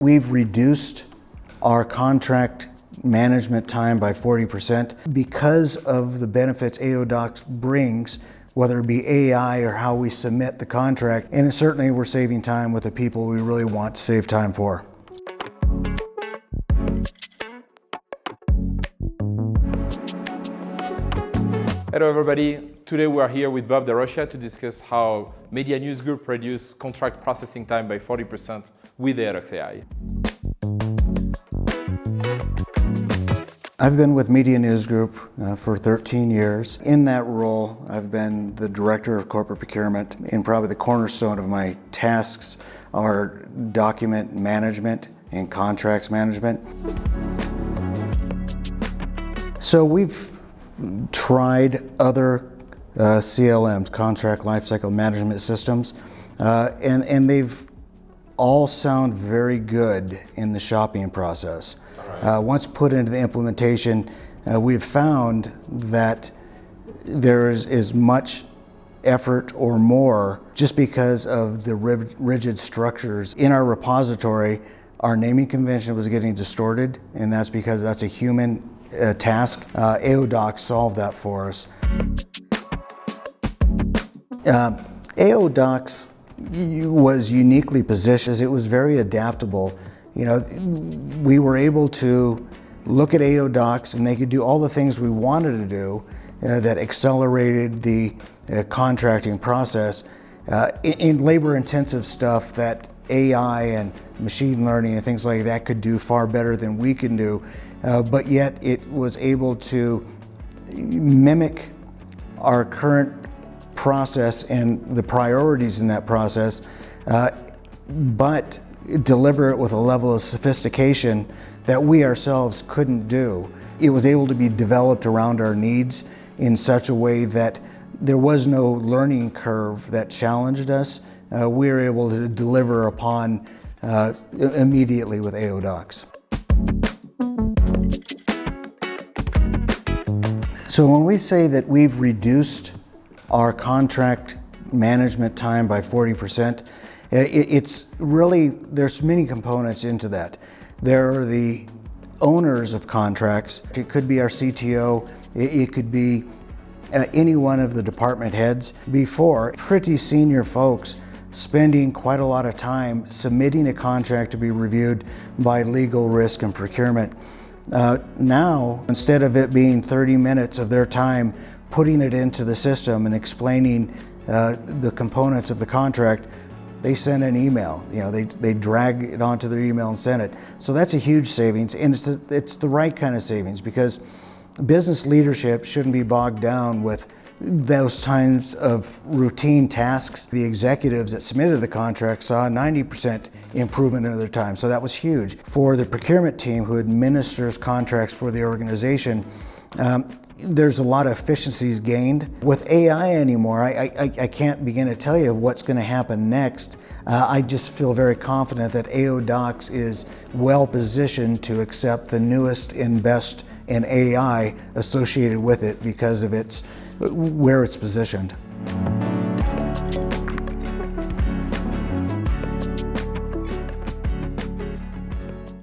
We've reduced our contract management time by 40% because of the benefits AODocs brings, whether it be AI or how we submit the contract. And certainly we're saving time with the people we really want to save time for. Hello everybody, today we are here with DeRosia to discuss how MediaNews Group reduced contract processing time by 40% with AODocs AI. I've been with MediaNews Group for 13 years. In that role, I've been the Director of Corporate Procurement, and probably the cornerstone of my tasks are document management and contracts management. So we've tried other CLMs, contract lifecycle management systems, and they've all sound very good in the shopping process. Once put into the implementation, we've found that there is as much effort or more just because of the rigid structures. In our repository, our naming convention was getting distorted, and that's because that's a human task. AODocs solved that for us. AODocs was uniquely positioned. It was very adaptable. You know, we were able to look at AODocs and they could do all the things we wanted to do that accelerated the contracting process in labor-intensive stuff that AI and machine learning and things like that could do far better than we can do. But yet it was able to mimic our current process and the priorities in that process, but deliver it with a level of sophistication that we ourselves couldn't do. It was able to be developed around our needs in such a way that there was no learning curve that challenged us. We were able to deliver upon immediately with AODocs. So when we say that we've reduced our contract management time by 40%, it's really, there's many components into that. There are the owners of contracts. It could be our CTO, it could be any one of the department heads. Before, pretty senior folks spending quite a lot of time submitting a contract to be reviewed by legal, risk, and procurement. Now, instead of it being 30 minutes of their time putting it into the system and explaining the components of the contract, they send an email. You know, they drag it onto their email and send it. So that's a huge savings, and it's the right kind of savings, because business leadership shouldn't be bogged down with those kinds of routine tasks. The executives that submitted the contract saw a 90% improvement in their time, so that was huge. For the procurement team who administers contracts for the organization, there's a lot of efficiencies gained. With AI anymore, I can't begin to tell you what's going to happen next. I just feel very confident that AODocs is well positioned to accept the newest and best in AI associated with it because of where it's positioned.